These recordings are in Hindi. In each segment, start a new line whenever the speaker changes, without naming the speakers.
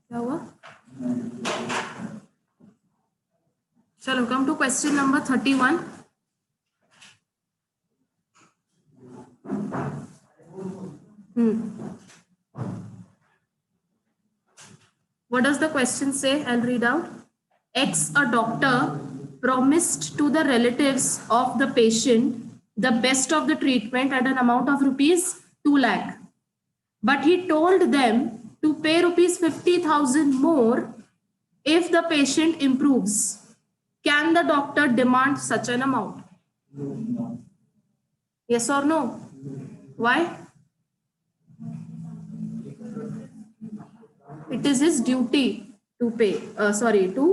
क्या हुआ? चलो come to question number 31. What does the question say? I'll read out. X, a doctor, promised to the relatives of the patient the best of the treatment at an amount of rupees 2 lakh. But he told them to pay rupees 50,000 more if the patient improves. Can the doctor demand such an amount? Yes or no? Why? It is his duty to pay, to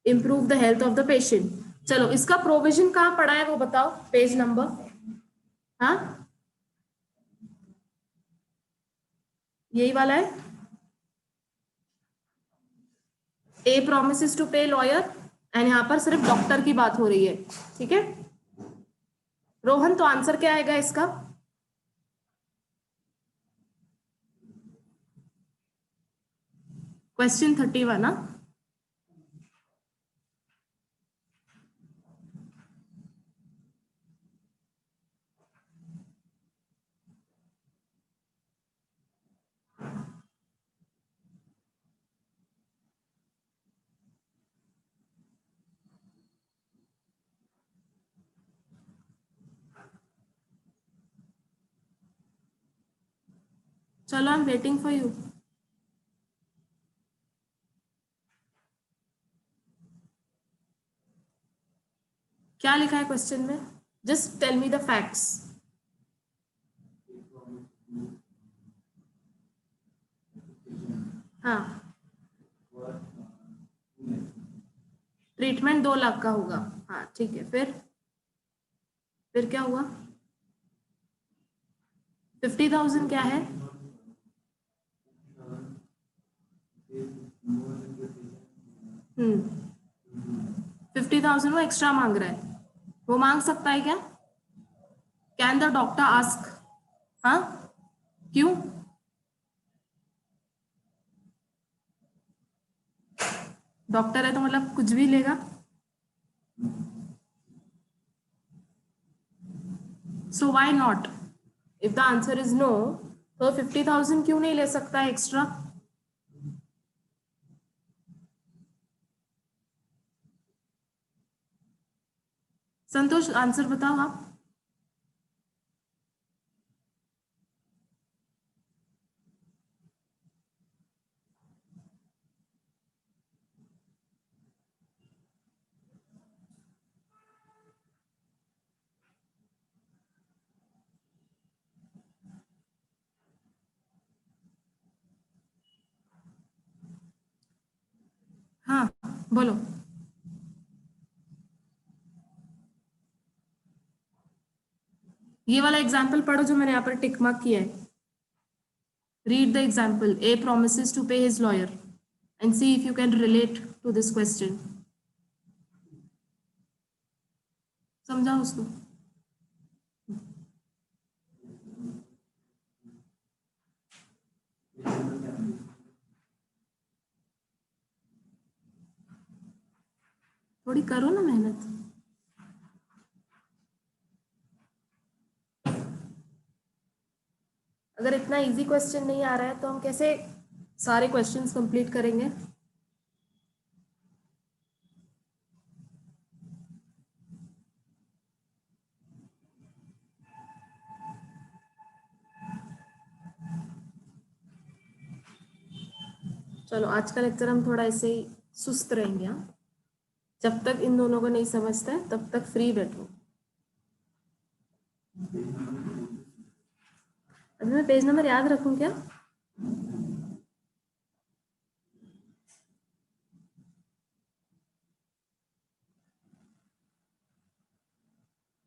improve the health of the patient. चलो इसका प्रोविजन कहाँ पड़ा है वो बताओ, पेज नंबर. हाँ, यही वाला है. ए प्रोमिसेस टू पे लॉयर, एंड यहाँ पर सिर्फ डॉक्टर की बात हो रही है. ठीक है रोहन, तो आंसर क्या आएगा इसका? क्वेश्चन 31 ना. चलो I am waiting for you. क्या लिखा है क्वेश्चन में? Just tell me the facts. हाँ, ट्रीटमेंट 2 लाख का होगा. हाँ ठीक है, फिर क्या हुआ? 50,000 क्या है? हम्म 50,000 वो एक्स्ट्रा मांग रहा है. वो मांग सकता है क्या? Can the doctor ask? हाँ, क्यों? डॉक्टर है तो मतलब कुछ भी लेगा. So why not? If the answer is no, तो 50,000 क्यों नहीं ले सकता है एक्स्ट्रा? संतोष आंसर बताओ आप. हाँ बोलो. ये वाला एग्जाम्पल पढ़ो जो मैंने यहाँ पर टिक मार्क किया है. Read the example. A promises to pay his lawyer and see if you can relate to this question. समझाओ उसको. थोड़ी करो ना मेहनत. अगर इतना इजी क्वेश्चन नहीं आ रहा है तो हम कैसे सारे क्वेश्चंस कंप्लीट करेंगे? चलो आज का लेक्चर हम थोड़ा ऐसे ही सुस्त रहेंगे. हाँ, जब तक इन दोनों को नहीं समझता है तब तक फ्री बैठो. अभी मैं पेज नंबर याद रखूं क्या?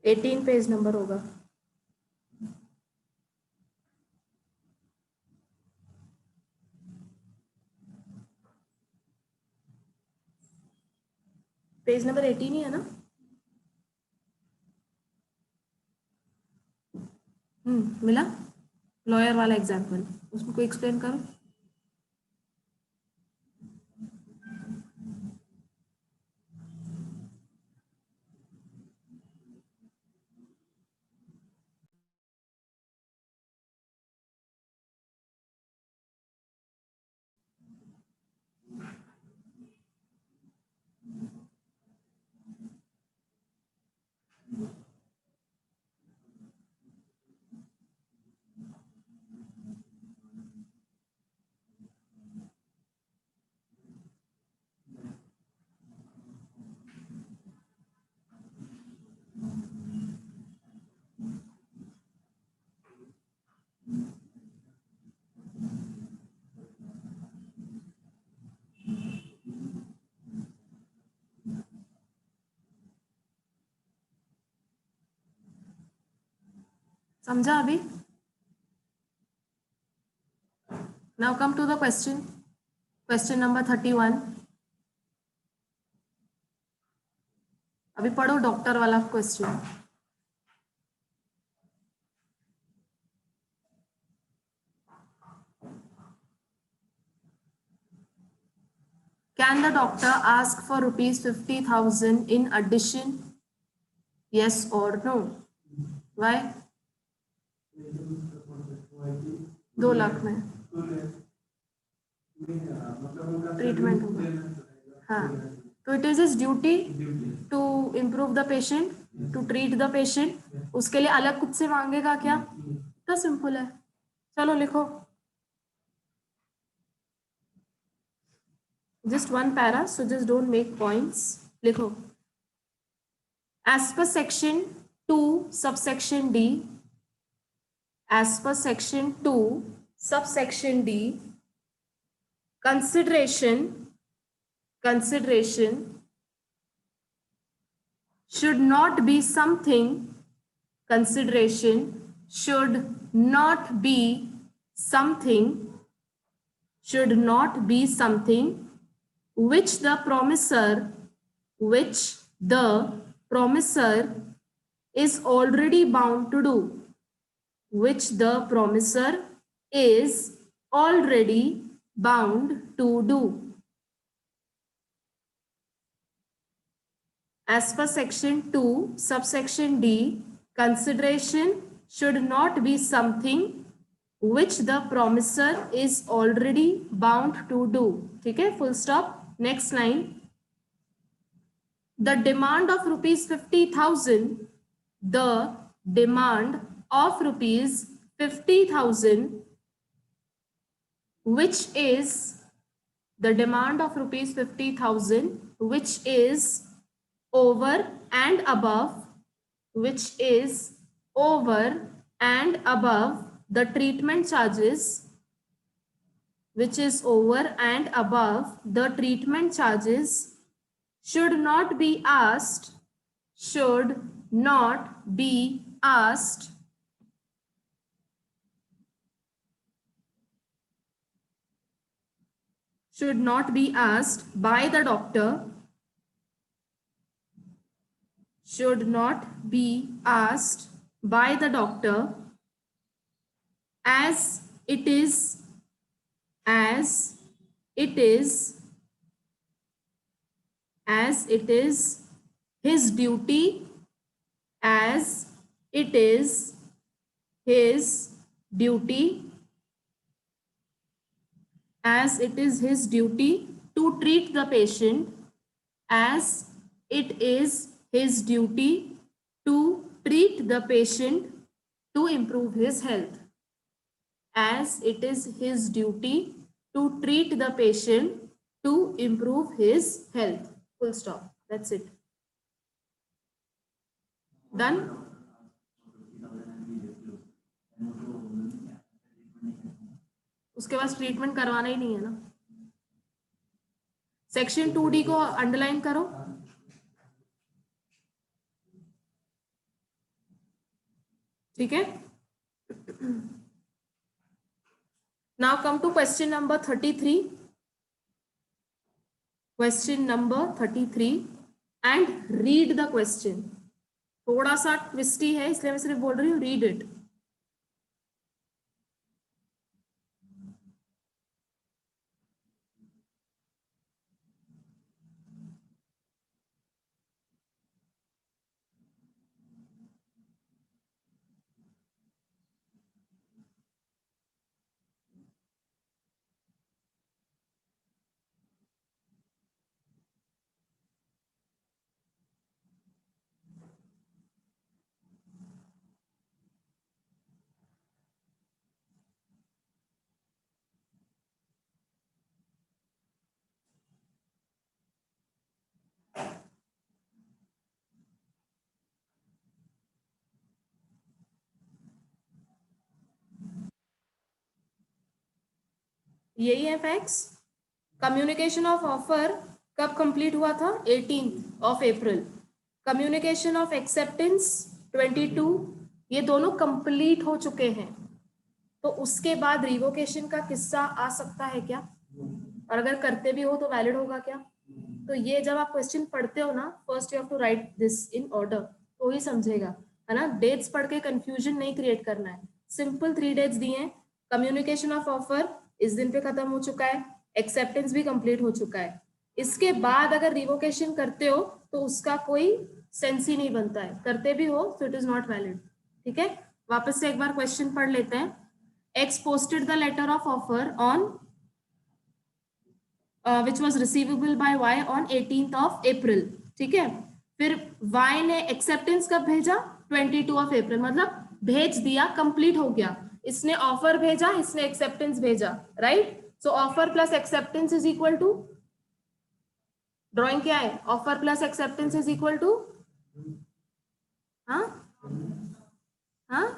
एटीन पेज नंबर होगा. पेज नंबर 18 ही है ना? मिला लॉयर वाला एग्जाम्पल, उसको कोई एक्सप्लेन करो। समझा अभी? Now come to the question, question number 31। अभी पढ़ो डॉक्टर वाला question. Can the doctor ask for rupees 50,000 in addition? Yes or no? Why? 2 lakh में ट्रीटमेंट होगा। हाँ, तो it is his duty to improve the patient, to treat the patient. उसके लिए अलग कुछ से मांगेगा क्या? तो सिंपल है, चलो लिखो just one para, so just don't make points. लिखो as per section 2 subsection D, as per section 2 subsection D, consideration should not be something, consideration should not be something, should not be something which the promisor is already bound to do, which the promisor is already bound to do. As per section 2 subsection D, consideration should not be something which the promisor is already bound to do. ठीक है, full stop. Next line, the demand of rupees 50,000, the demand of rupees 50,000, which is the demand of rupees 50,000, which is over and above, which is over and above the treatment charges, which is over and above the treatment charges, should not be asked, should not be asked, should not be asked by the doctor, should not be asked by the doctor, as it is his duty, as it is his duty, as it is his duty to treat the patient, as it is his duty to treat the patient to improve his health, as it is his duty to treat the patient to improve his health. Full stop. That's it. Done? उसके बाद ट्रीटमेंट करवाना ही नहीं है ना। सेक्शन 2D को अंडरलाइन करो। ठीक है, now come to question number 33, question number 33 and read the question. थोड़ा सा ट्विस्टी है इसलिए मैं सिर्फ बोल रही हूँ, read it. यही है फैक्ट्स। कम्युनिकेशन ऑफ ऑफर कब कंप्लीट हुआ था? 18 of April. Communication of acceptance 22। ये दोनों कंप्लीट हो चुके हैं। तो उसके बाद रिवोकेशन का किस्सा आ सकता है क्या? और अगर करते भी हो तो वैलिड होगा क्या? तो ये जब आप क्वेश्चन पढ़ते हो ना, first you have to write this in order, तो ही समझेगा, है ना। डेट्स पढ़ के कंफ्यूजन नहीं क्रिएट करना है। सिंपल 3 डेट्स दिए हैं। कम्युनिकेशन ऑफ ऑफर इस दिन पे खत्म हो चुका है, एक्सेप्टेंस भी कंप्लीट हो चुका है। इसके बाद अगर रिवोकेशन करते हो तो उसका कोई सेंस ही नहीं बनता है, करते भी हो तो इट इज नॉट वैलिड। ठीक है, वापस से एक बार क्वेश्चन पढ़ लेते हैं। X posted the letter of offer on which was receivable by Y on 18th of April। ठीक है, फिर Y ने एक्सेप्टेंस कब भेजा? 22 ऑफ अप्रैल, मतलब भेज दिया, कंप्लीट हो गया। इसने ऑफर भेजा, इसने एक्सेप्टेंस भेजा, right. So offer plus acceptance is equal to, drawing क्या है? Offer plus acceptance is equal to, हाँ हाँ,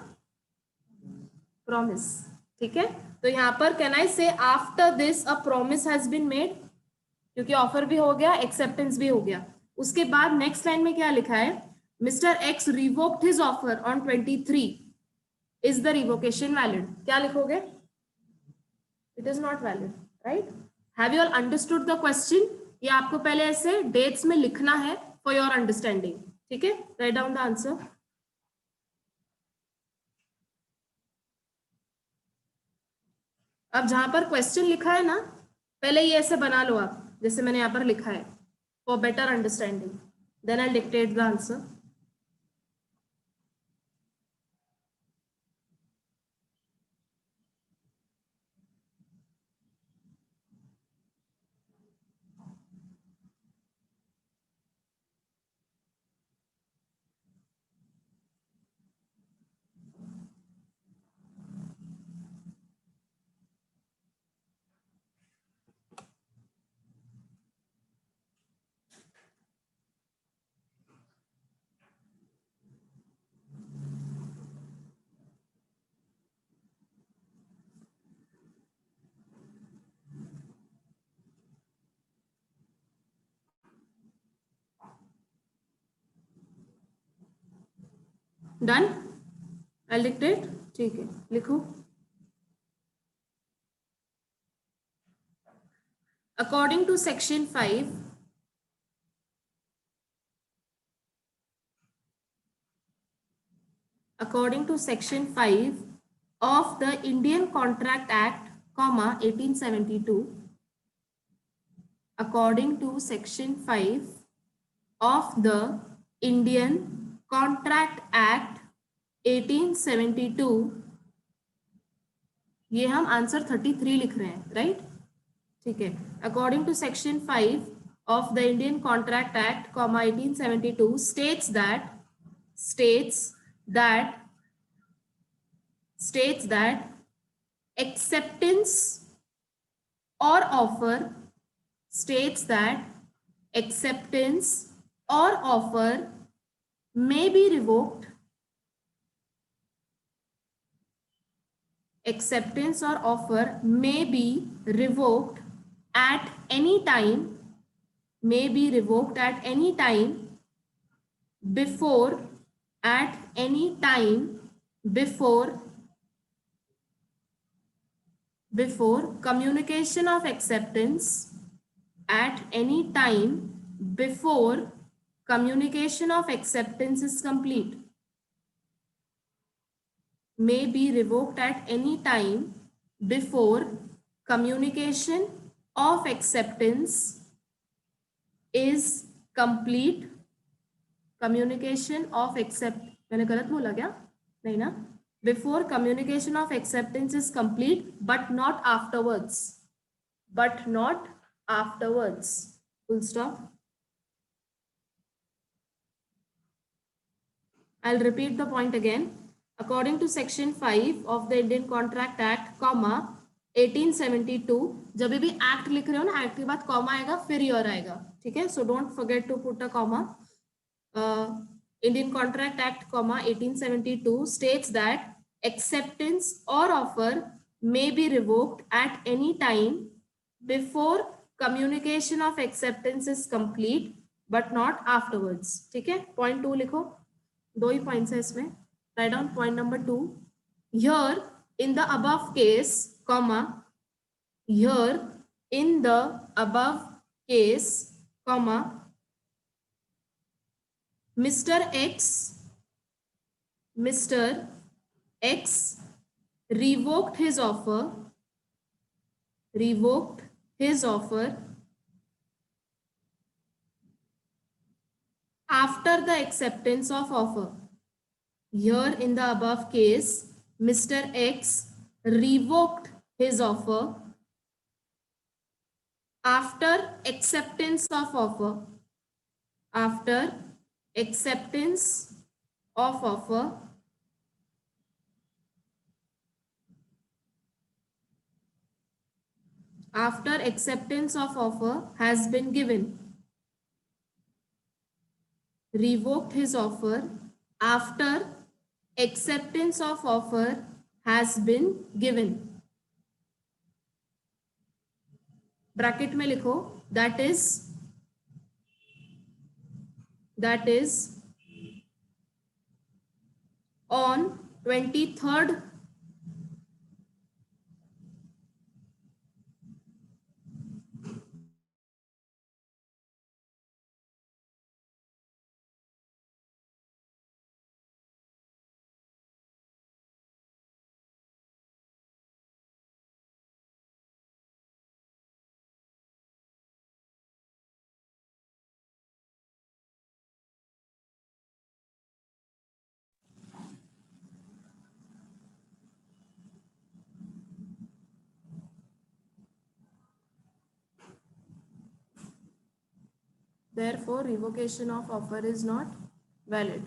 प्रॉमिस। ठीक है, तो यहां पर can I say after this a promise has been made, क्योंकि ऑफर भी हो गया, एक्सेप्टेंस भी हो गया। उसके बाद नेक्स्ट लाइन में क्या लिखा है? Mister x revoked his offer on 23, is the revocation valid? क्या लिखोगे? It is not valid, right. Have you all understood the question? ये आपको पहले ऐसे डेट्स में लिखना है फॉर योर अंडरस्टैंडिंग। ठीक है, राइट डाउन द आंसर। अब जहां पर क्वेश्चन लिखा है ना, पहले ये ऐसे बना लो आप, जैसे मैंने यहां पर लिखा है, for better understanding, then I dictate the answer. Done, I dictate. ठीक है, लिखो। According to section 5, according to section 5 of the Indian Contract Act, 1872, according to section 5 of the Indian Contract Act 1872, ये हम आंसर 33 लिख रहे हैं, राइट। ठीक है, according to section 5 of the Indian Contract Act, 1872 states that acceptance or offer may be revoked. Acceptance or offer may be revoked at any time, before communication of acceptance, at any time before communication of acceptance is complete. May be revoked at any time before communication of acceptance is complete. Communication of accept, मैंने गलत बोला क्या? नहीं ना। Before communication of acceptance is complete, but not afterwards. Full stop. I'll repeat the point again. According to section 5 of the Indian Contract Act, 1872, जब भी एक्ट लिख रहे हो ना, एक्ट के बाद कॉमा आएगा, फिर योर आएगा। ठीक है, so don't forget to put a comma. Indian Contract Act, 1872 states that acceptance or offer may be revoked at any time before communication of acceptance is complete but not afterwards. ठीक है, point 2 लिखो, दो ही points है इसमें. Write down point number 2. Here in the above case, comma, here in the above case, comma, Mr. X revoked his offer after the acceptance of offer. Here in the above case, Mr. X revoked his offer after acceptance of offer. After acceptance of offer, after acceptance of offer has been given. Revoked his offer after acceptance of offer has been given. Bracket में लिखो, that is on 23rd therefore revocation of offer is not valid.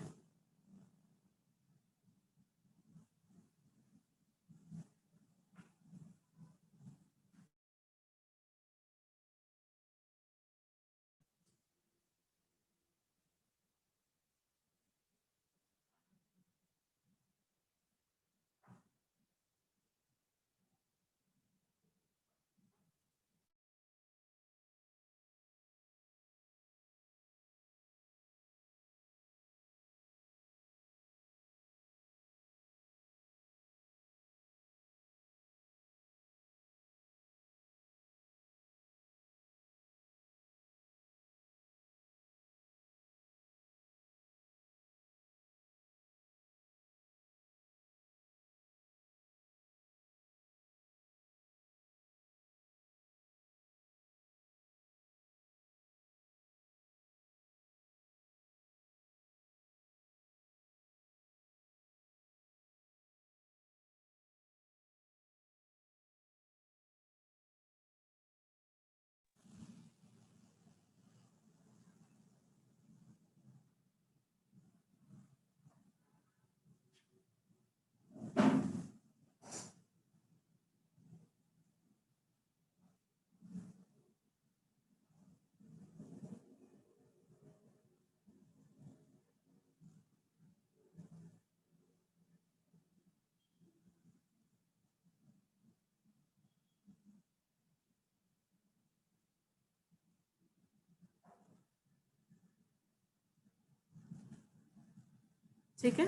ठीक है,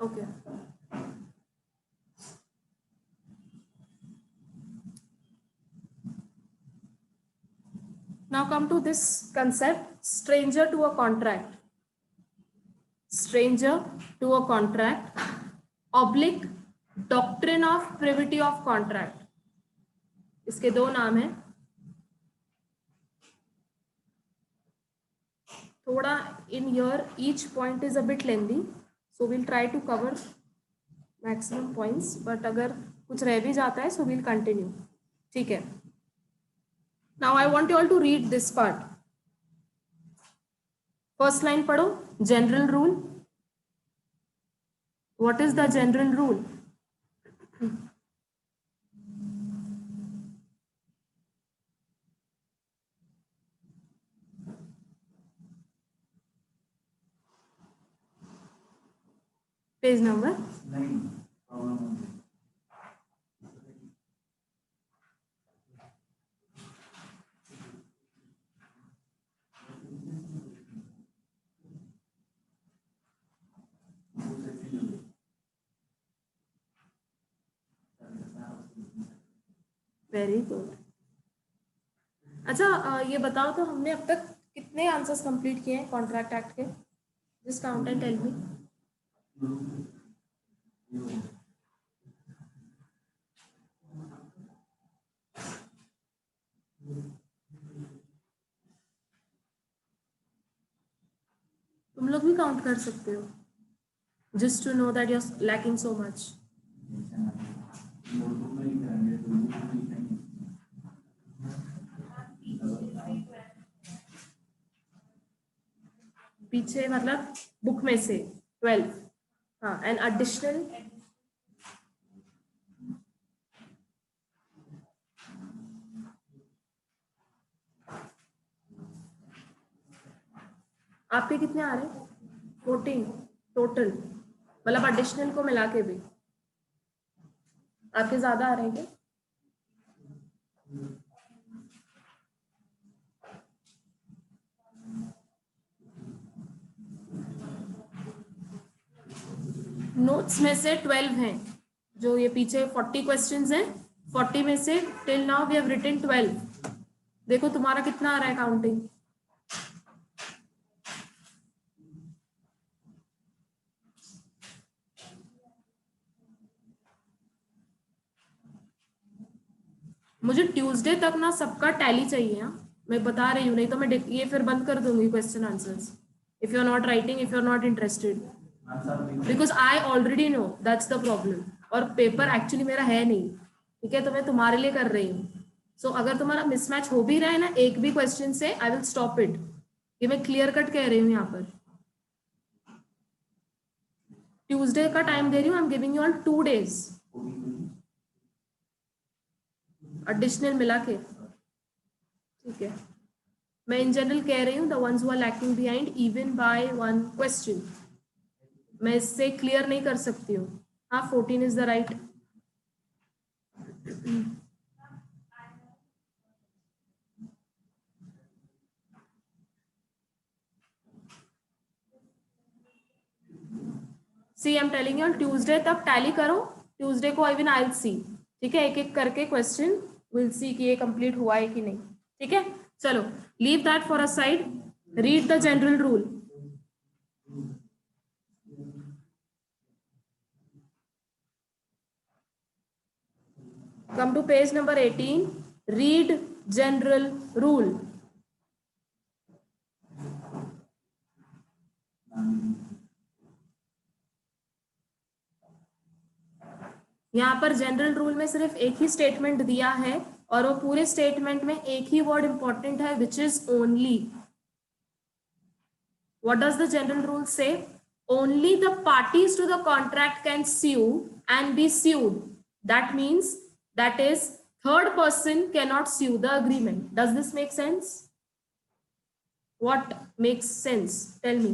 okay. Now come to this concept, stranger to a contract. Stranger to a contract oblique doctrine of privity of contract. इसके दो नाम हैं. थोड़ा in here each point is a bit lengthy, so we'll try to cover maximum points, but अगर कुछ रह भी जाता है so we'll continue. ठीक है. Now I want you all to read this part. First line पढ़ो, general rule. What is the general rule? Page number 9. Very good. अच्छा ये बताओ तो हमने अब तक कितने आंसर्स कंप्लीट किए हैं कॉन्ट्रैक्ट एक्ट के? Just count and tell me. तुम लोग भी काउंट कर सकते हो, just to know that you are lacking so much. पीछे मतलब बुक में से 12। हाँ, एंड एडिशनल आपके कितने आ रहे हैं? 14 टोटल, मतलब एडिशनल को मिला के भी आपके ज्यादा आ रहे हैं क्या? नोट्स में से 12 हैं, जो ये पीछे 40 क्वेश्चंस हैं, 40 में से till now we have written 12। देखो तुम्हारा कितना आ रहा है काउंटिंग। मुझे ट्यूसडे तक ना सबका टैली चाहिए। मैं बता रही हूँ, नहीं तो मैं ये फिर बंद कर दूंगी question answers if you are not writing, if you are not interested, because I already know that's the problem. और पेपर एक्चुअली मेरा है नहीं, ठीक है, तो मैं तुम्हारे लिए कर रही हूँ। सो अगर तुम्हारा मिसमैच हो भी रहा है ना एक भी क्वेश्चन से, आई विल स्टॉप इट। ये मैं क्लियर कट कह रही हूँ यहाँ पर। ट्यूसडे का टाइम दे रही हूँ, I am giving you on 2 days additional मिला के, ठीक है। मैं इन जनरल कह रही हूँ the ones who are lacking behind even by 1 question, मैं इससे क्लियर नहीं कर सकती हूँ। हाँ, 14 is the right. See I am telling you Tuesday तक टैली करो, ट्यूसडे को इवन आई विल सी, ठीक है, एक एक करके क्वेश्चन विल सी कि ये कंप्लीट हुआ है कि नहीं, ठीक है। चलो leave that for a side, read the general rule. Come to page number 18. Read general rule. यहाँ पर जनरल रूल में सिर्फ एक ही स्टेटमेंट दिया है और वो पूरे स्टेटमेंट में एक ही वर्ड इंपॉर्टेंट है, which is only. What does the general rule say? Only the parties to the contract can sue and be sued. That means that is third person cannot sue the agreement. Does this make sense? What makes sense? Tell me.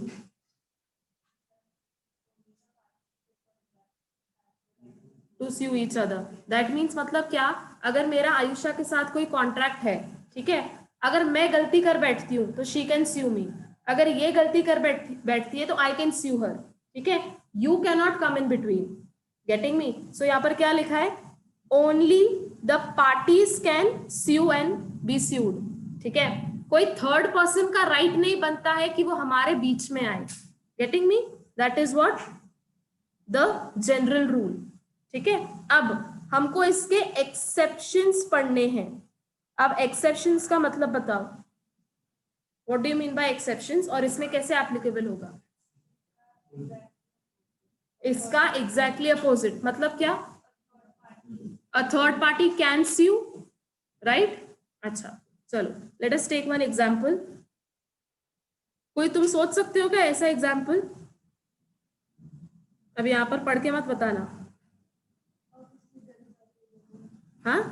To sue each other. That means मतलब क्या, अगर मेरा आयुषा के साथ कोई कॉन्ट्रैक्ट है, ठीक है, अगर मैं गलती कर बैठती हूँ तो शी कैन sue मी, अगर ये गलती कर बैठती है तो आई कैन sue her, ठीक है। You can not come in between, getting me? So यहाँ पर क्या लिखा है? Only the parties can sue and be sued, ठीक है। कोई थर्ड पर्सन का राइट नहीं बनता है कि वो हमारे बीच में आए, getting me? That is what the general rule, ठीक है। अब हमको इसके एक्सेप्शंस पढ़ने हैं। अब एक्सेप्शंस का मतलब बताओ, what do you mean by exceptions, और इसमें कैसे एप्लीकेबल होगा? इसका एग्जैक्टली अपोजिट, मतलब क्या? A third party can sue, right? अच्छा चलो, let us take one example. कोई तुम सोच सकते हो क्या ऐसा एग्जांपल? अब यहाँ पर पढ़ के मत बताना। हाँ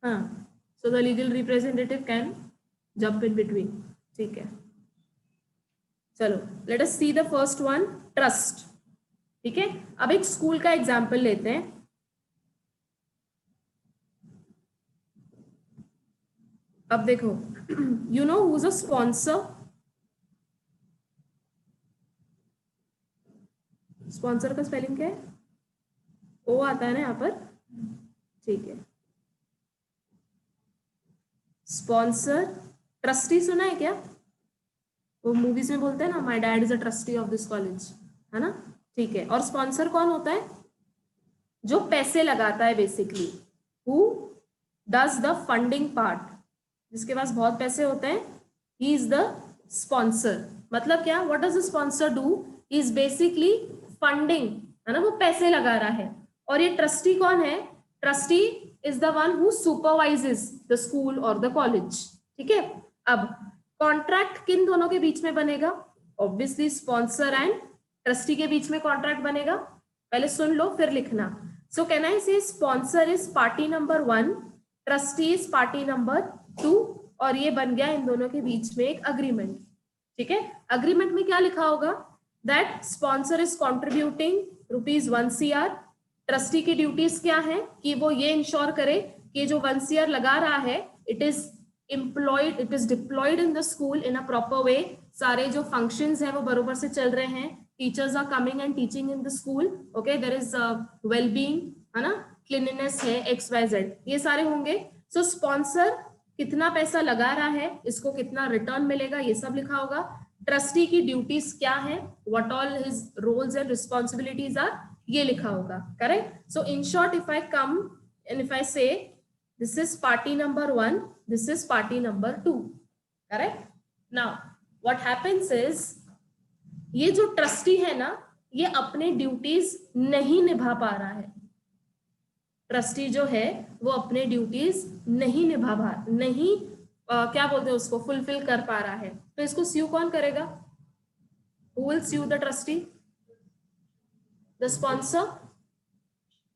हाँ, so the legal representative can jump in between, ठीक है। चलो let us see the first one, trust, ठीक है। अब एक स्कूल का एग्जांपल लेते हैं। अब देखो, you know who is a sponsor? Sponsor का स्पेलिंग क्या है? ओ आता है ना यहाँ पर, ठीक है। स्पॉन्सर, ट्रस्टी सुना है क्या? वो मूवीज में बोलते हैं ना, my dad is a trustee of this college, है ना? ठीक है। और स्पॉन्सर कौन होता है? जो पैसे लगाता है basically, who does the funding part, जिसके पास बहुत पैसे होते हैं, ही इज द स्पॉन्सर। मतलब क्या, what does the sponsor do? He is basically funding, है ना, वो पैसे लगा रहा है। और ये ट्रस्टी कौन है? Trustee is the one who supervises the school और द कॉलेज। ठीक है। अब कॉन्ट्रैक्ट किन दोनों के बीच में बनेगा? ऑब्वियसली स्पॉन्सर एंड ट्रस्टी के बीच में कॉन्ट्रैक्ट बनेगा। पहले सुन लो फिर लिखना। सो कैन आई से sponsor is party number 1, trustee is party number 2, और ये बन गया इन दोनों के बीच में एक अग्रीमेंट। ठीक है। अग्रीमेंट में क्या लिखा होगा? That sponsor is contributing ₹1 CR। Trustee की ड्यूटीज क्या है कि वो ये इंश्योर करे कि जो 1 CR लगा रहा है, it is employed, it is deployed in the school in a proper way। सारे जो functions हैं वो बरोबर से चल रहे हैं, teachers are coming and teaching in the school, okay, there is well being, है ना, क्लीनलीनेस है, XYZ, ये सारे होंगे। सो स्पॉन्सर कितना पैसा लगा रहा है, इसको कितना रिटर्न मिलेगा, ये सब लिखा होगा। ट्रस्टी की ड्यूटीज क्या है, what all his roles and responsibilities are, ये लिखा होगा। Correct. So in short, if I come and if I say this is party number 1, this is party number 2, correct? Now what happens is, ये जो ट्रस्टी है ना, ये अपने ड्यूटीज नहीं निभा पा रहा है। ट्रस्टी जो है वो अपने ड्यूटीज नहीं क्या बोलते हैं उसको, फुलफिल कर पा रहा है। तो इसको स्यू कौन करेगा? Who will sue the trustee? The sponsor।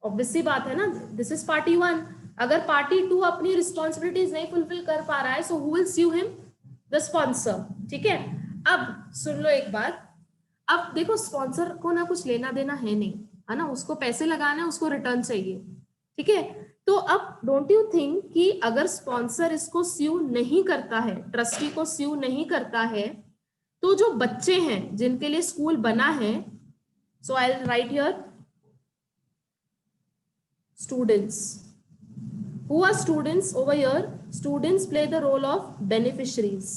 Obviously बात है ना, दिस इज पार्टी 1। अगर पार्टी 2 अपनी रिस्पॉन्सिबिलिटीज नहीं फुलफिल कर पा रहा है, so who will sue him? The sponsor. ठीक है। अब सुन लो एक बात। अब देखो, स्पॉन्सर को ना कुछ लेना देना है नहीं, है ना, उसको पैसे लगाना है, उसको रिटर्न चाहिए। ठीक है। तो अब डोंट यू थिंक कि अगर स्पॉन्सर इसको स्यू नहीं करता है, ट्रस्टी को स्यू नहीं करता है, तो जो बच्चे हैं जिनके लिए स्कूल बना है, so I will write here students. Who are students over here? Students play the role of beneficiaries।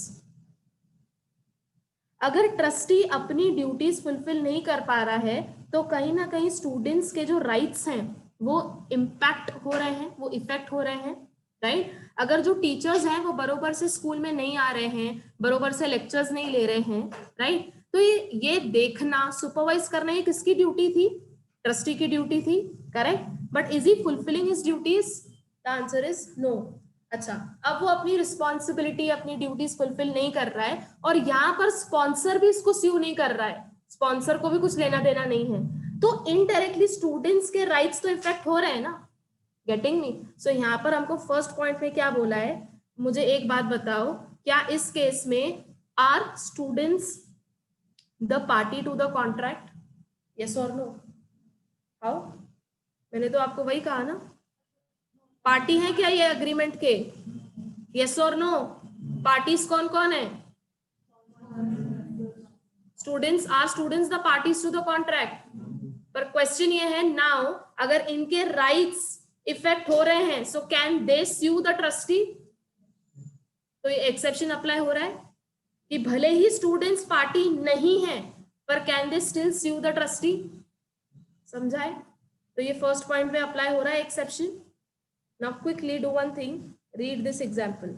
अगर ट्रस्टी अपनी ड्यूटीज फुलफिल नहीं कर पा रहा है, तो कहीं ना कहीं स्टूडेंट्स के जो राइट्स हैं वो इम्पैक्ट हो रहे हैं, वो इफेक्ट हो रहे हैं, राइट? अगर जो टीचर्स हैं वो बरोबर से स्कूल में नहीं आ रहे हैं, बरोबर से लेक्चर्स नहीं ले रहे हैं, राइट, तो ये देखना, सुपरवाइज करना, ये किसकी ड्यूटी थी? ट्रस्टी की ड्यूटी थी, correct? But is he fulfilling his duties? The answer is no. अच्छा, अब वो अपनी रिस्पॉन्सिबिलिटी, अपनी ड्यूटीज फुलफिल नहीं कर रहा है, और यहाँ पर स्पॉन्सर भी इसको स्यू नहीं कर रहा है, स्पॉन्सर को भी कुछ लेना देना नहीं है, तो इनडायरेक्टली स्टूडेंट्स के राइट्स तो इफेक्ट हो रहे हैं ना। Getting me? सो यहाँ पर हमको फर्स्ट पॉइंट में क्या बोला है? मुझे एक बात बताओ, क्या इस केस में are students the party to the contract? Yes और नो? हाउ? मैंने तो आपको वही कहा ना, पार्टी है क्या ये अग्रीमेंट के? यस और नो? पार्टीज कौन कौन है? Students. Are students the parties to the contract? पर क्वेश्चन ये है नाउ, अगर इनके राइट्स इफेक्ट हो रहे हैं, so can they sue the trustee? तो ये एक्सेप्शन अप्लाई हो रहा है कि भले ही स्टूडेंट्स पार्टी नहीं है, पर can they still sue the trustee? समझाए? तो ये फर्स्ट पॉइंट में अप्लाई हो रहा है exception. Now quickly do one thing, read this example.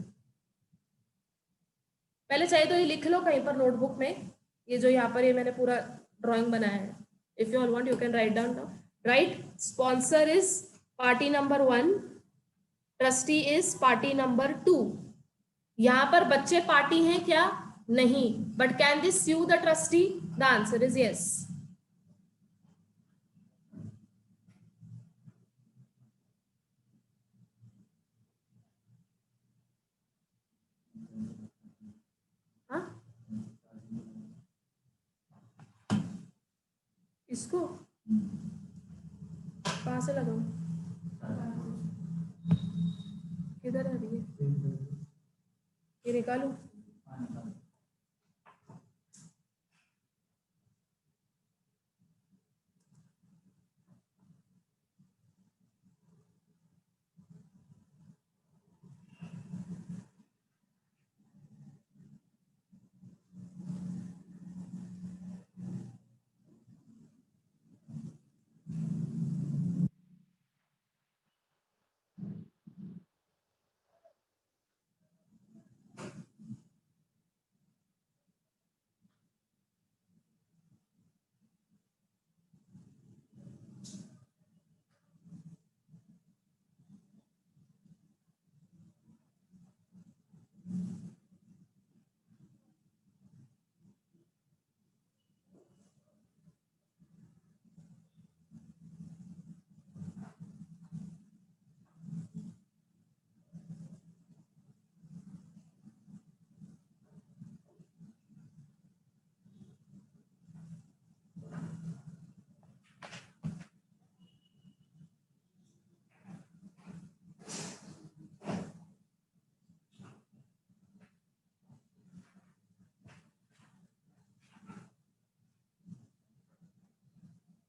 पहले चाहिए तो ये लिख लो कहीं पर नोटबुक में, ये जो यहाँ पर ये मैंने पूरा ड्राइंग बनाया है। If you all want you can write down now. Right, sponsor is party number 1, trustee is party number 2। यहाँ पर बच्चे पार्टी हैं क्या? नहीं, but can this sue the trustee? The answer is yes. इसको कहां से लगाऊं? किधर आ रही है? ये निकालू?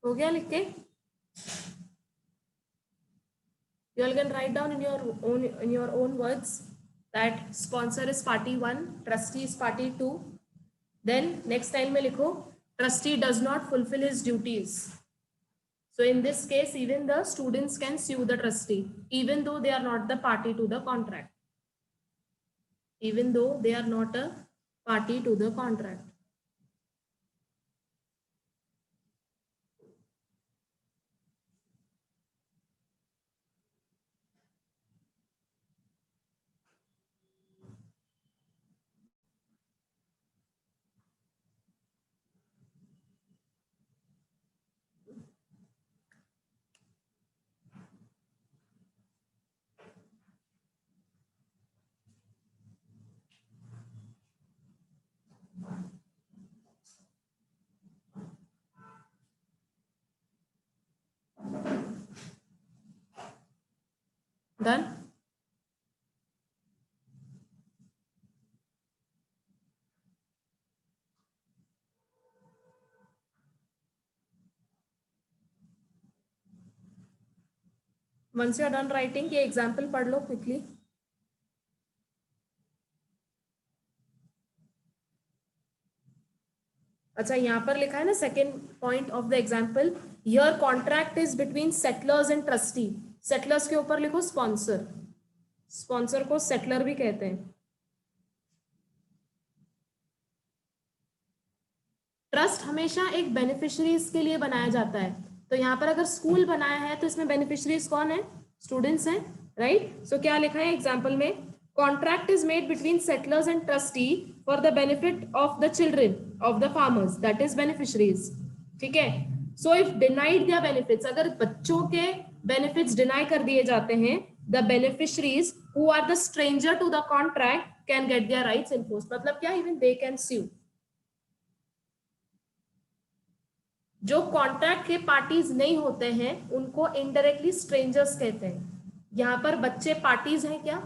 हो गया लिख के? You all can write down in your own words that sponsor is party 1, trustee is party 2. Then next time में लिखो trustee does not fulfill his duties. So in this case, even the students can sue the trustee, even though they are not the party to the contract. Even though they are not a party to the contract. Done? Once you are done writing, ये example पढ़ लो quickly. अच्छा, यहाँ पर लिखा है ना second point of the example, your contract is between settlers and trustee. Settlers के ऊपर लिखो स्पॉन्सर. स्पॉन्सर को सेटलर भी कहते हैं. ट्रस्ट हमेशा एक बेनिफिशियरीज के लिए बनाया जाता है. तो यहाँ पर अगर स्कूल बनाया है तो इसमें बेनिफिशियरीज कौन है? स्टूडेंट्स हैं, राइट? सो क्या लिखा है एग्जाम्पल में? Contract is made between settlers and trustee for the benefit of the children of the farmers, that is beneficiaries. ठीक है. So if denied their benefits, अगर बच्चों के बेनिफिट्स डिनाई कर दिए जाते हैं, the beneficiaries who are the stranger to the contract can get their rights enforced. मतलब क्या? Even they can sue. जो कॉन्ट्रैक्ट के पार्टीज नहीं होते हैं उनको इनडायरेक्टली स्ट्रेंजर्स कहते हैं. यहाँ पर बच्चे पार्टीज हैं क्या?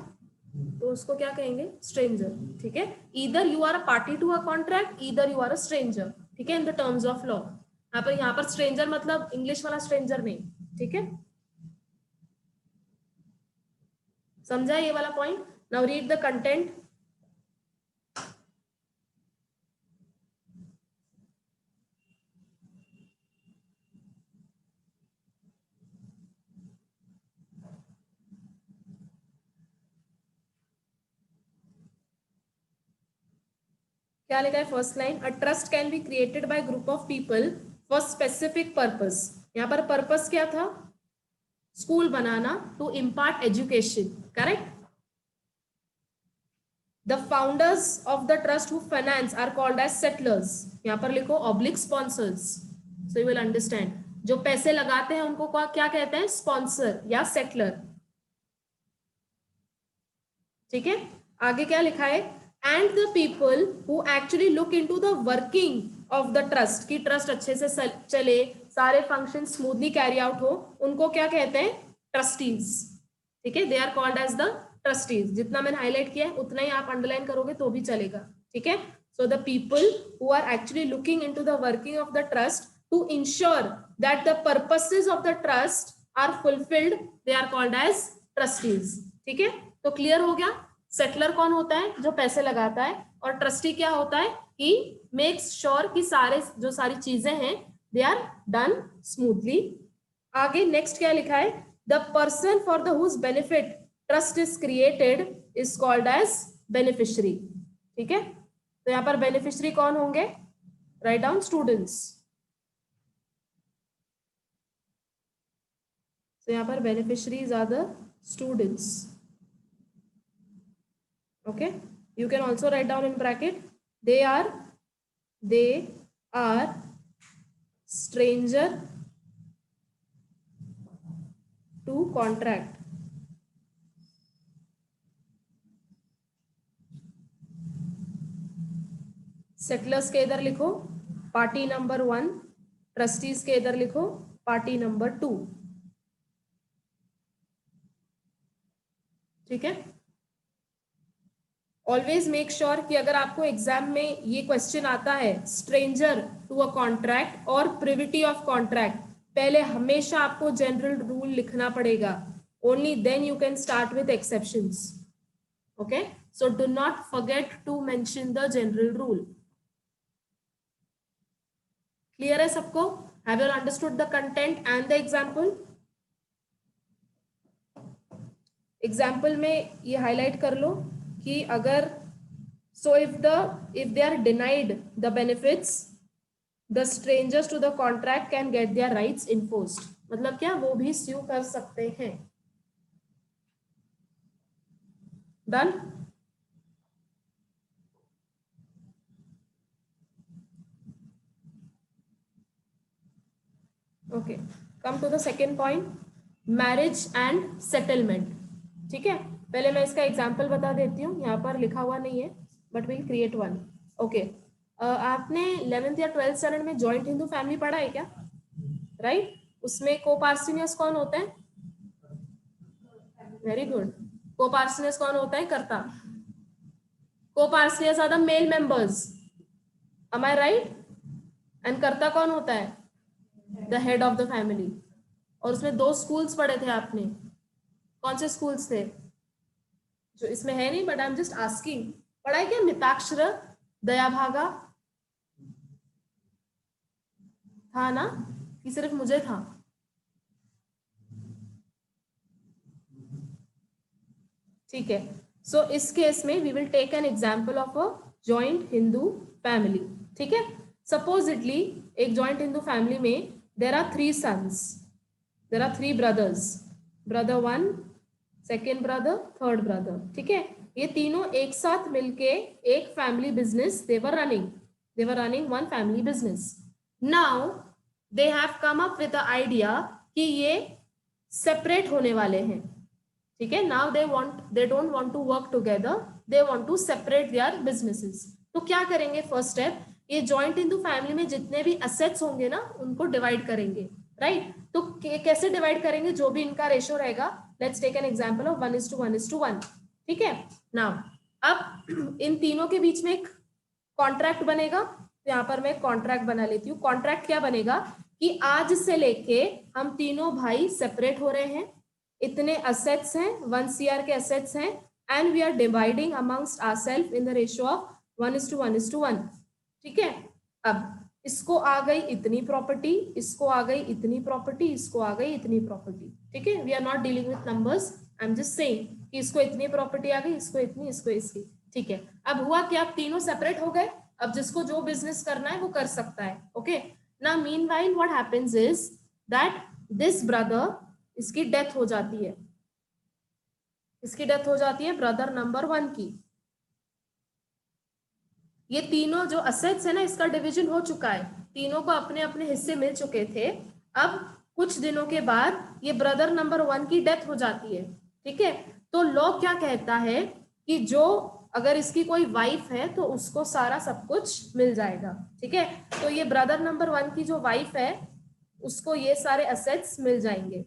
तो उसको क्या कहेंगे? स्ट्रेंजर. ठीक है. Either you are a party to a contract, either you are a stranger. ठीक है, in the terms of law. यहाँ पर स्ट्रेंजर मतलब इंग्लिश वाला स्ट्रेंजर नहीं. ठीक है, समझा ये वाला point? Now read the content. क्या लिखा है? First line, a trust can be created by group of people for specific purpose. यहाँ पर पर्पस क्या था? स्कूल बनाना, to impart education. Correct. The founders of the trust who finance are called as settlers. यहाँ पर लिखो oblique sponsors. So you will understand. जो पैसे लगाते हैं उनको क्या कहते हैं? स्पॉन्सर या सेटलर. ठीक है. आगे क्या लिखा है? And the people who actually look into the working of the trust, की ट्रस्ट अच्छे से चले, सारे फंक्शन स्मूथली कैरी आउट हो, उनको क्या कहते हैं? ट्रस्टीज. ठीक है, they are called as the trustees. जितना मैंने हाईलाइट किया है उतना ही आप अंडरलाइन करोगे तो भी चलेगा. ठीक है. So the people who are actually looking into the working of the trust to ensure that the purposes of the trust are fulfilled, they are called as trustees. ठीक है, तो क्लियर हो गया? सेटलर कौन होता है? जो पैसे लगाता है. और ट्रस्टी क्या होता है? कि मेक्स श्योर कि सारी चीजें हैं दे आर डन स्मूथली. आगे नेक्स्ट क्या लिखा है? The person for the whose benefit trust is created is called as beneficiary. ठीक है, तो यहाँ पर बेनिफिशियरी कौन होंगे? Write down students. तो यहाँ पर beneficiaries are the students. Okay, you can also write down in bracket, they are stranger to contract. Settlers के इधर लिखो पार्टी नंबर 1, ट्रस्टीज के इधर लिखो पार्टी नंबर 2. ठीक है. ऑलवेज मेक श्योर कि अगर आपको एग्जाम में ये क्वेश्चन आता है स्ट्रेंजर टू अ कॉन्ट्रैक्ट और प्रिविटी ऑफ कॉन्ट्रैक्ट, पहले हमेशा आपको जनरल रूल लिखना पड़ेगा, only then you can start with exceptions. Okay, so do not forget to mention the general rule. Clear है सबको? Have you understood the content and the example? Example में ये हाईलाइट कर लो कि अगर so if they are denied the benefits, the strangers to the contract can get their rights enforced. मतलब क्या, वो भी sue कर सकते हैं. Done? Okay, come to the second point, marriage and settlement. ठीक है, पहले मैं इसका एग्जाम्पल बता देती हूँ, यहाँ पर लिखा हुआ नहीं है but will create one. Okay, आपने 11th या 12th स्टैंडर्ड में जॉइंट हिंदू फैमिली पढ़ा है क्या? राइट, उसमें कोपार्सिनियस कौन होता है? Very good. कोपार्सिनियस कौन होता है? Karta. Coparceners are the male members, am I right? And karta कौन होता है? The head of the family. और उसमें 2 स्कूल्स पढ़े थे आपने, कौन से स्कूल्स थे? जो इसमें है नहीं but I am just asking, पढ़ा है क्या? मिताक्षर, दयाभागा, था ना कि सिर्फ मुझे था? ठीक है, सो इस केस में we will take an example of a joint Hindu family. ठीक है, सपोजिटली एक जॉइंट हिंदू फैमिली में there are 3 sons, there are 3 brothers, brother 1, second brother, third brother. ठीक है, ये तीनों एक साथ मिलके एक family business they were running one family business. Now they have come up with the idea कि ये सेपरेट होने वाले हैं. ठीक है, now they don't want to work together, they want to separate their businesses. तो क्या करेंगे? फर्स्ट स्टेप, ये जॉइंट हिंदू फैमिली में जितने भी असेट्स होंगे ना उनको डिवाइड करेंगे. राइट, तो कैसे डिवाइड करेंगे? जो भी इनका रेशियो रहेगा, let's take an example of 1:1:1. ठीक है, नाउ अब इन तीनों के बीच में एक कॉन्ट्रैक्ट बनेगा. तो यहाँ पर मैं कॉन्ट्रैक्ट बना लेती हूँ. कॉन्ट्रैक्ट क्या बनेगा कि आज से लेके हम तीनों भाई सेपरेट हो रहे हैं, इतने असेट्स हैं, 1 CR के असेट्स हैं, and we are dividing amongst ourselves in the ratio of 1:1:1. ठीक है, अब इसको आ गई इतनी प्रॉपर्टी, इसको आ गई इतनी प्रॉपर्टी, इसको आ गई इतनी प्रॉपर्टी. ठीक है, we are not dealing with numbers, I am just saying कि इसको इतनी प्रॉपर्टी आ गई, इसको इतनी, इसको इसकी. ठीक है, अब हुआ कि आप तीनों सेपरेट हो गए. अब जिसको जो बिजनेस करना है वो कर सकता है. Okay, now meanwhile what happens is that this brother, इसकी डेथ हो जाती है. इसकी डेथ हो जाती है ब्रदर नंबर 1 की. ये तीनों जो असेट्स है ना, इसका डिवीजन हो चुका है, तीनों को अपने अपने हिस्से मिल चुके थे. अब कुछ दिनों के बाद ये ब्रदर नंबर 1 की डेथ हो जाती है. ठीक है, तो लॉ क्या कहता है कि जो अगर इसकी कोई वाइफ है तो उसको सारा सब कुछ मिल जाएगा. ठीक है, तो ये ब्रदर नंबर 1 की जो वाइफ है उसको ये सारे असेट्स मिल जाएंगे.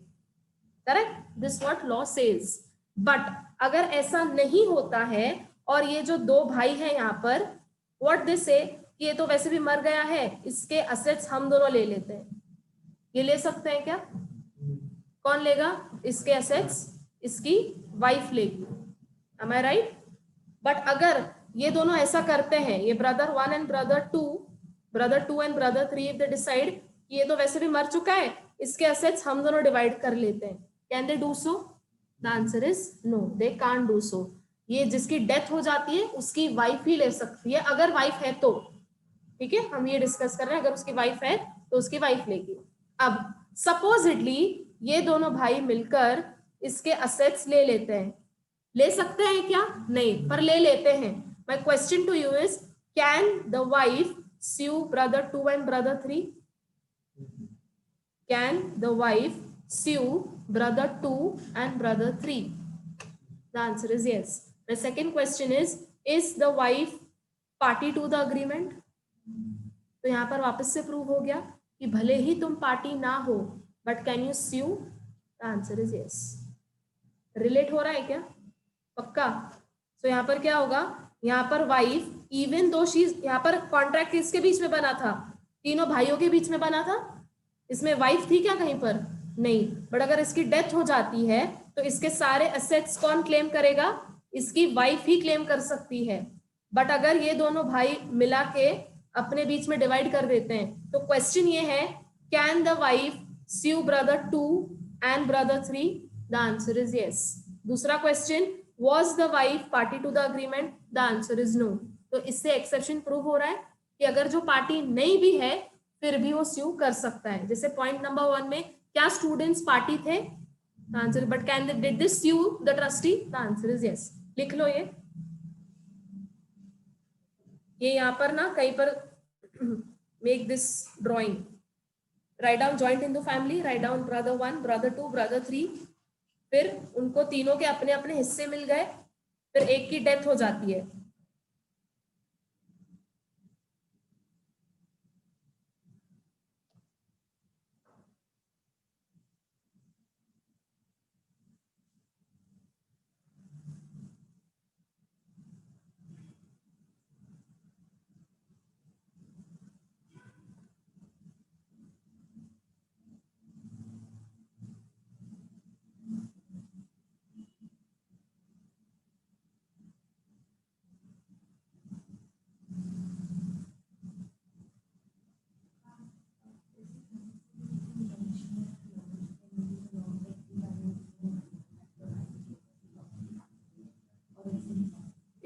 Correct, this what law says. But अगर ऐसा नहीं होता है और ये जो 2 भाई हैं यहाँ पर, व्हाट दे से कि ये तो वैसे भी मर गया है, इसके असेट्स हम दोनों ले लेते हैं. ये ले सकते हैं क्या? कौन लेगा इसके असेट्स? इसकी वाइफ लेगी. M I right? बट अगर ये दोनों ऐसा करते हैं, ये brother 1 and brother 2 and brother 3, if they decide कि ये तो वैसे भी मर चुका है, इसके असेट्स हम दोनों डिवाइड कर लेते हैं, can they do so? The answer is no, they can't do so. ये जिसकी डेथ हो जाती है उसकी वाइफ ही ले सकती है, अगर वाइफ है तो. ठीक है, हम ये डिस्कस कर रहे हैं, अगर उसकी वाइफ है तो उसकी वाइफ लेगी. अब सपोजिटली ये दोनों भाई मिलकर इसके असेट्स ले लेते हैं. ले सकते हैं क्या? नहीं, पर ले लेते हैं. My question to you is, can the wife sue brother 2 and brother 3? Can the wife sue brother 2 and brother 3? The answer is yes. The second question is the wife party to the agreement? तो यहाँ पर वापस से प्रूव हो गया कि भले ही तुम पार्टी ना हो, but can you sue? The answer is yes. Relate हो रहा है क्या? पक्का? तो यहाँ पर क्या होगा, यहाँ पर वाइफ इवन दो शी, यहाँ पर कॉन्ट्रैक्ट किसके बीच में बना था? तीनों भाइयों के बीच में बना था. इसमें वाइफ थी क्या कहीं पर? नहीं। बट अगर इसकी डेथ हो जाती है तो इसके सारे एसेट्स कौन क्लेम करेगा? इसकी वाइफ ही क्लेम कर सकती है। बट अगर ये दोनों भाई मिला के अपने बीच में डिवाइड कर देते हैं तो क्वेश्चन ये है, can the wife sue brother 2 and brother 3? The answer is yes. दूसरा question, was the wife party to the agreement? The answer is no. तो इससे एक्सेप्शन प्रूव हो रहा है कि अगर जो पार्टी नहीं भी है फिर भी वो स्यू कर सकता है। जैसे पॉइंट नंबर 1 में क्या स्टूडेंट्स पार्टी थे? Answer, but can did this sue the trustee? The answer is yes. लिख लो ये यहाँ पर ना कहीं पर make this drawing, write down joint in the family, write down brother 1, brother 2, brother 3, फिर उनको तीनों के अपने अपने हिस्से मिल गए, फिर एक की डेथ हो जाती है।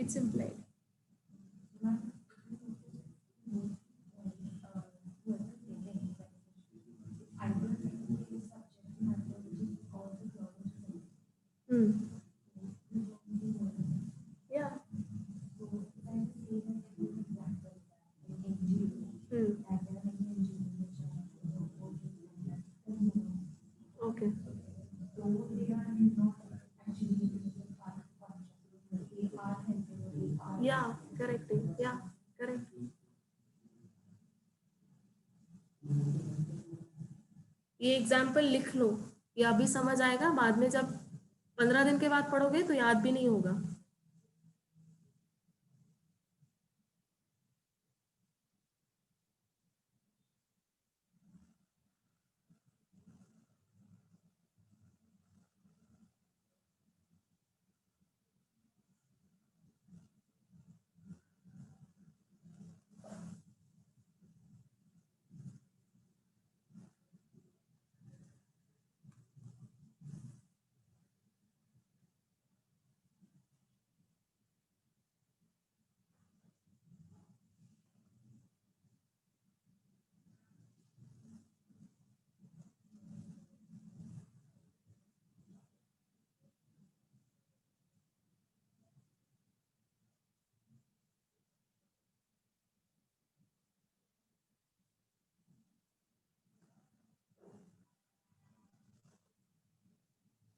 It's implied. Yeah. Okay. Yeah, correct. Yeah, correct. ये एग्जाम्पल लिख लो, ये अभी समझ आएगा, बाद में जब 15 दिन के बाद पढ़ोगे तो याद भी नहीं होगा।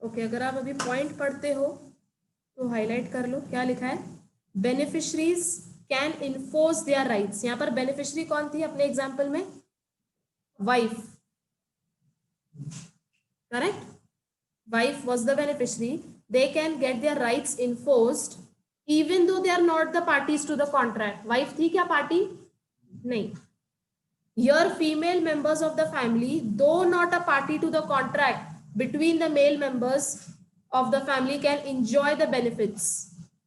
ओके, अगर आप अभी पॉइंट पढ़ते हो तो हाईलाइट कर लो, क्या लिखा है? Beneficiaries can enforce their rights. यहाँ पर बेनिफिशरी कौन थी अपने एग्जाम्पल में? Wife, correct? Wife was the beneficiary. They can get their rights enforced even though they are not the parties to the contract. Wife थी क्या party? नहीं. Here female members of the family, though not a party to the contract between the male members of the family, can enjoy the benefits.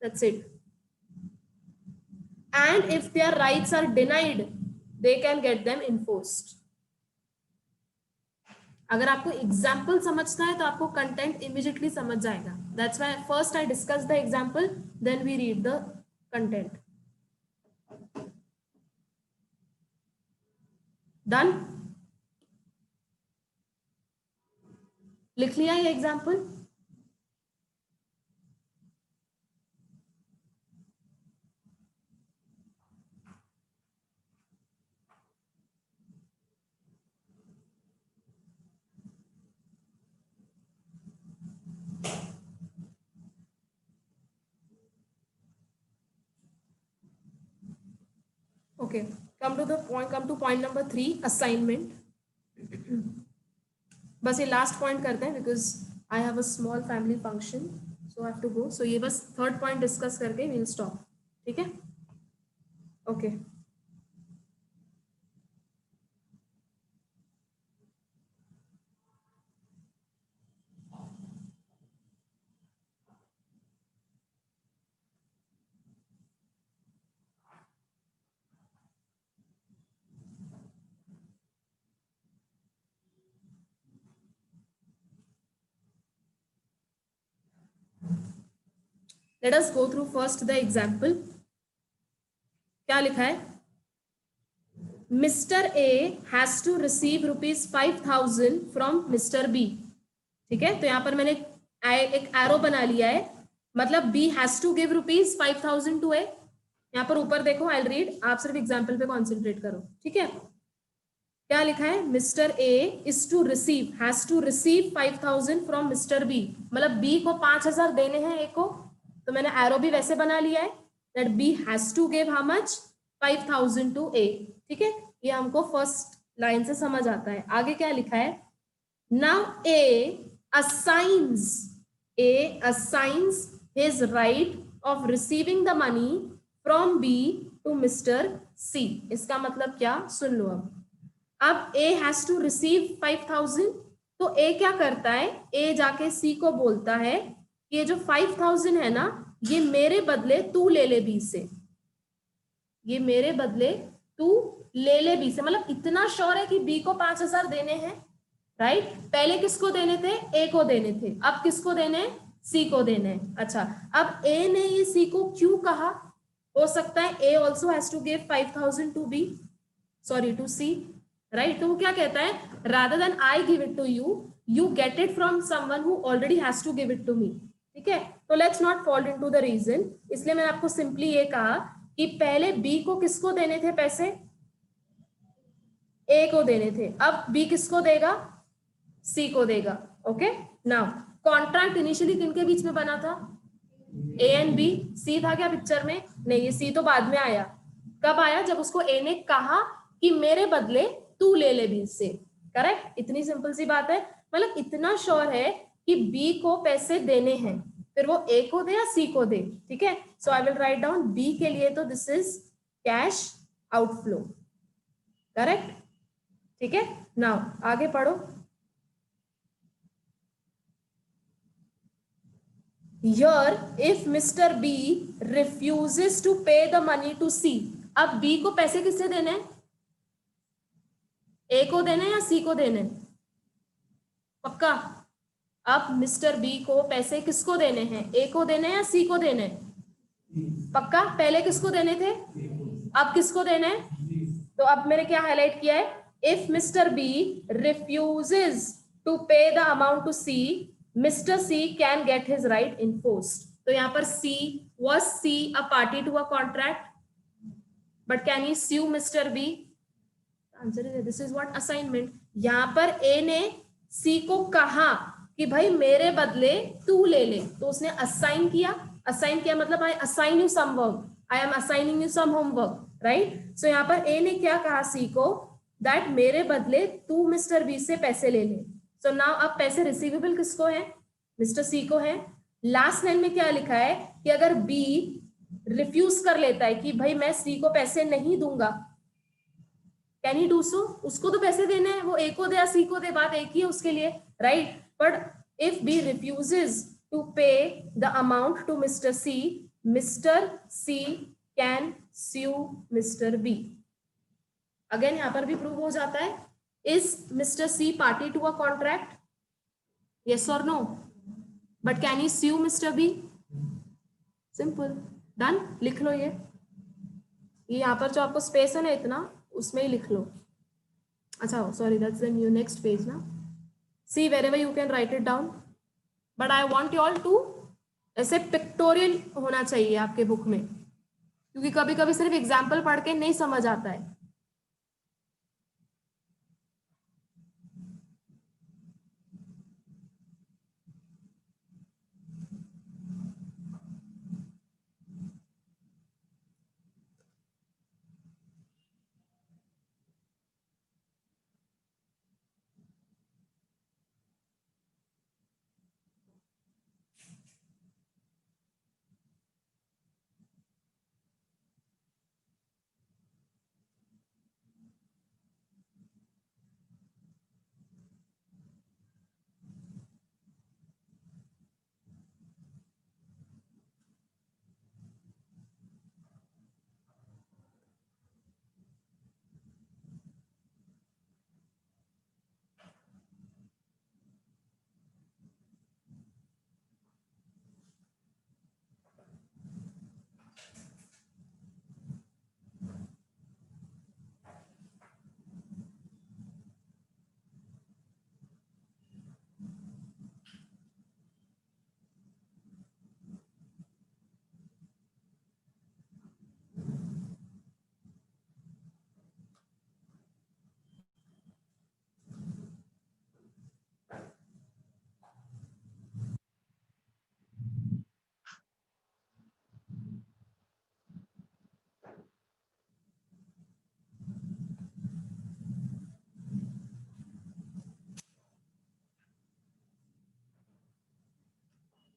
That's it. And if their rights are denied, they can get them enforced. अगर आपको एग्जाम्पल समझना है तो आपको कंटेंट इमीडिएटली समझ जाएगा। That's why first I discuss the example, then we read the content. Done? लिख लिया ये example? Okay, come to point number 3, assignment. बस ये लास्ट पॉइंट करते हैं because I have a small family function, so I have to go. So ये बस थर्ड पॉइंट डिस्कस करके वी विल स्टॉप, ठीक है? Okay. Let us go through first the example. क्या लिखा है? Mister A has to receive ₹5,000 from mister B. ठीक है, तो यहां पर मैंने एक एरो बना लिया है, मतलब B has to give ₹5,000 to A. यहां पर ऊपर देखो, आई रीड, आप सिर्फ एग्जाम्पल पे कॉन्सेंट्रेट करो. ठीक है, क्या लिखा है? Mister A is to receive, has to receive 5,000 from mister B. मतलब बी को 5,000 देने हैं ए को, तो मैंने एरो भी वैसे बना लिया है that B has to give how much? 5,000 to A. ठीक है, ये हमको फर्स्ट लाइन से समझ आता है. आगे क्या लिखा है? Now A assigns his right of receiving the money from B to Mr. C. इसका मतलब क्या? सुन लो. अब A has to receive 5,000, तो A क्या करता है? A जाके C को बोलता है कि ये जो 5,000 है ना, ये मेरे बदले तू ले ले B से. ये मेरे बदले तू ले ले B से. मतलब इतना श्योर है कि B को 5,000 देने हैं, राइट? पहले किसको देने थे? A को देने थे. अब किसको देने? C को देने. अच्छा, अब A ने ये C को क्यों कहा? हो सकता है A also has to give 5,000 to B, sorry to C, right? तो वो क्या कहता है? rather than I give it to you, you get it from someone who already has to give it to me. ठीक है, तो let's not fall into the reason. इसलिए मैंने आपको सिंपली ये कहा कि पहले B को किसको देने थे पैसे? A को देने थे. अब B किसको देगा? C को देगा. ओके, नाउ कॉन्ट्रैक्ट इनिशियली किनके बीच में बना था? A and B. C था क्या पिक्चर में? नहीं, ये C तो बाद में आया. कब आया? जब उसको A ने कहा कि मेरे बदले तू ले ले B से. करेक्ट? इतनी सिंपल सी बात है. मतलब इतना श्योर है कि B को पैसे देने हैं, फिर वो A को दे या C को दे. ठीक है, so I will write down B के लिए, तो this is cash outflow. Correct? ठीक है, नाउ आगे पढ़ो. Here, if Mr. B refuses to pay the money to C, अब B को पैसे किससे देने हैं? A को देने या C को देने? पक्का? अब मिस्टर B को पैसे किसको देने हैं? A को देने या C को देने? पक्का? पहले किसको देने थे, अब किसको देने? तो अब मैंने क्या हाईलाइट किया है? If Mr. B refuses to pay the amount to C, Mr. C can get his right enforced. तो यहाँ पर was C a party to a contract? But can he sue Mr. B? Answer is this is what assignment. यहाँ पर A ने C को कहा कि भाई मेरे बदले तू ले ले, तो उसने assign किया. assign किया मतलब I assign you some work, I am assigning you some homework, right? So यहाँ पर A ने क्या कहा C को? that मेरे बदले तू मिस्टर B से पैसे ले ले. सो नाउ अब पैसे रिसीवेबल किसको है? मिस्टर सी को है. लास्ट लाइन में क्या लिखा है कि अगर बी रिफ्यूज कर लेता है कि भाई मैं सी को पैसे नहीं दूंगा, कैन ही डू सो? उसको तो पैसे देने हैं, वो ए को दे या सी को दे, बात एक ही है उसके लिए, right? But if B refuses to pay the amount to mister C can sue mister B. Again यहां पर भी प्रूव हो जाता है. Is Mr. C party to a contract? Yes or no? But can he sue Mr. B? Simple. Done. लिख लो ये यहाँ पर जो आपको स्पेस है ना इतना, उसमें ही लिख लो. अच्छा, sorry, that's the new next page ना. See wherever you can write it down. But I want you all to ऐसे पिक्टोरियल होना चाहिए आपके बुक में, क्योंकि कभी कभी सिर्फ एग्जाम्पल पढ़ के नहीं समझ आता है.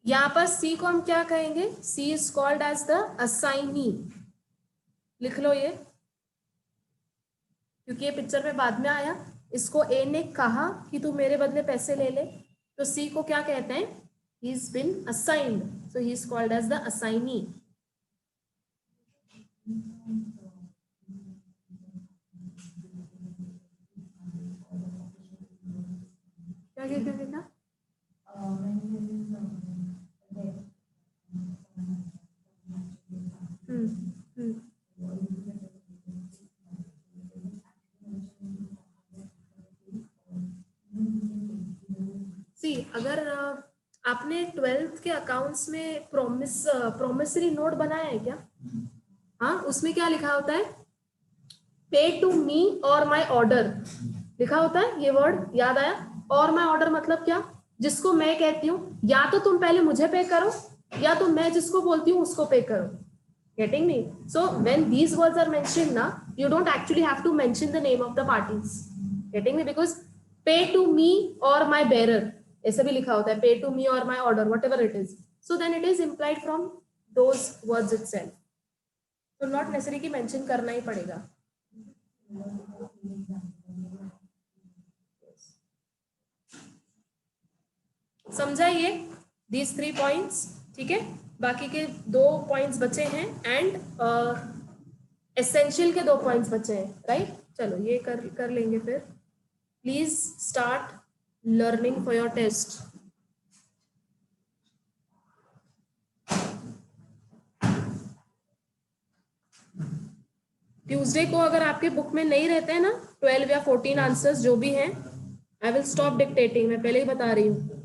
यहाँ पर सी को हम क्या कहेंगे, C is called as the assignee. लिख लो ये, क्योंकि ये पिक्चर में बाद में आया। इसको ए ने कहा कि तू मेरे बदले पैसे ले ले, तो सी को क्या कहते हैं, he is been assigned, so he is called as the assignee. क्या क्या क्या क्या सी, अगर आपने 12th के अकाउंट्स में प्रोमिसरी नोट बनाया है क्या? हाँ, उसमें क्या लिखा होता है, पे टू मी और माई ऑर्डर लिखा होता है। ये वर्ड याद आया? और माई ऑर्डर मतलब क्या, जिसको मैं कहती हूँ या तो तुम पहले मुझे पे करो, या तो मैं जिसको बोलती हूँ उसको पे करो। Getting me? So when these words are mentioned, na, you don't actually have to mention the name of the parties. Getting me? Because pay to me or my bearer, ऐसे भी लिखा होता है, pay to me or my order, whatever it is. So then it is implied from those words itself. So not necessary कि mention करना ही पड़ेगा। समझा ये these 3 points? ठीक है, बाकी के 2 points बचे हैं एंड एसेंशियल के 2 points बचे हैं, राइट? चलो ये कर लेंगे फिर। Please start learning for your test. Tuesday को अगर आपके बुक में नहीं रहते हैं ना 12 या 14 आंसर्स जो भी हैं, आई विल स्टॉप डिक्टेटिंग, मैं पहले ही बता रही हूँ।